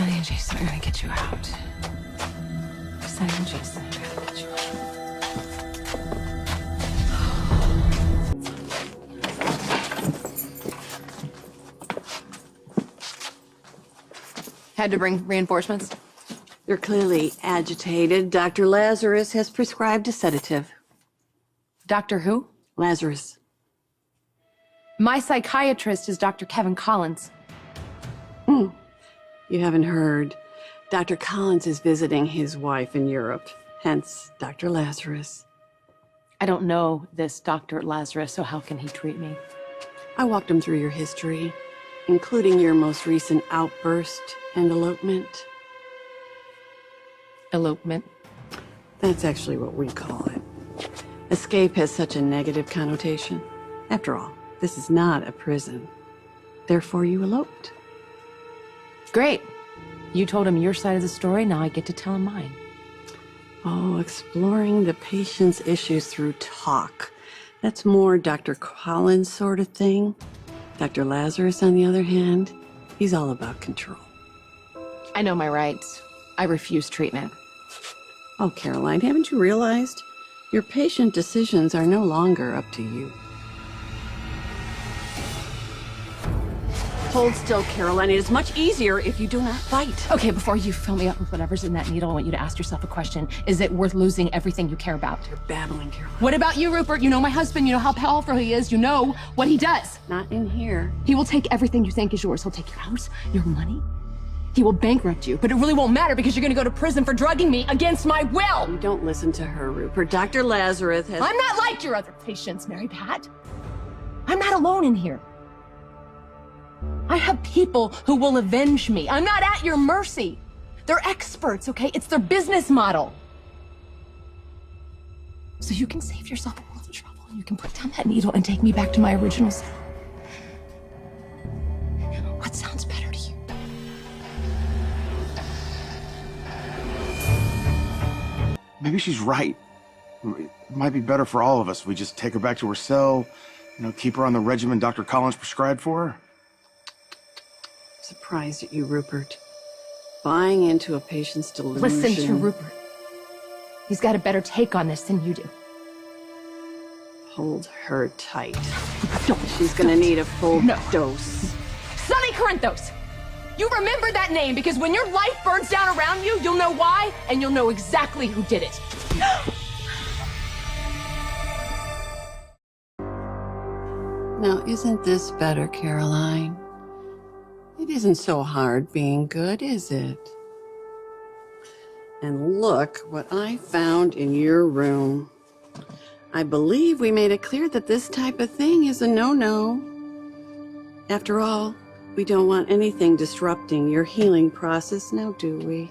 Sonny and Jason are gonna get you out. Sonny and Jason are gonna get you out. Had to bring reinforcements? You're clearly agitated. Dr. Lazarus has prescribed a sedative. Doctor who? Lazarus. My psychiatrist is Dr. Kevin Collins. You haven't heard. Dr. Collins is visiting his wife in Europe, hence Dr. Lazarus. I don't know this Dr. Lazarus, so how can he treat me? I walked him through your history, including your most recent outburst and elopement. Elopement? That's actually what we call it. Escape has such a negative connotation. After all, this is not a prison. Therefore, you eloped. Great. You told him your side of the story, now I get to tell him mine. Oh, exploring the patient's issues through talk. That's more Dr. Collins sort of thing. Dr. Lazarus, on the other hand, he's all about control. I know my rights. I refuse treatment. Oh, Caroline, haven't you realized? Your patient decisions are no longer up to you. Hold still, Caroline. It is much easier if you do not fight. Okay, before you fill me up with whatever's in that needle, I want you to ask yourself a question. Is it worth losing everything you care about? You're babbling, Caroline. What about you, Rupert? You know my husband. You know how powerful he is. You know what he does. Not in here. He will take everything you think is yours. He'll take your house, your money. He will bankrupt you, but it really won't matter because you're gonna go to prison for drugging me against my will. You don't listen to her, Rupert. Dr. Lazarus has... I'm not like your other patients, Mary Pat. I'm not alone in here. I have people who will avenge me. I'm not at your mercy. They're experts, okay? It's their business model. So you can save yourself a world of trouble. You can put down that needle and take me back to my original cell. What sounds better to you? Maybe she's right. It might be better for all of us if we just take her back to her cell, keep her on the regimen Dr. Collins prescribed for her. Surprised at you, Rupert. Buying into a patient's delusion. Listen to Rupert. He's got a better take on this than you do. Hold her tight. She's gonna need a full dose. Sonny Corinthos! You remember that name because when your life burns down around you, you'll know why, and you'll know exactly who did it. Now, isn't this better, Caroline? It isn't so hard being good, is it? And look what I found in your room. I believe we made it clear that this type of thing is a no-no. After all, we don't want anything disrupting your healing process now, do we?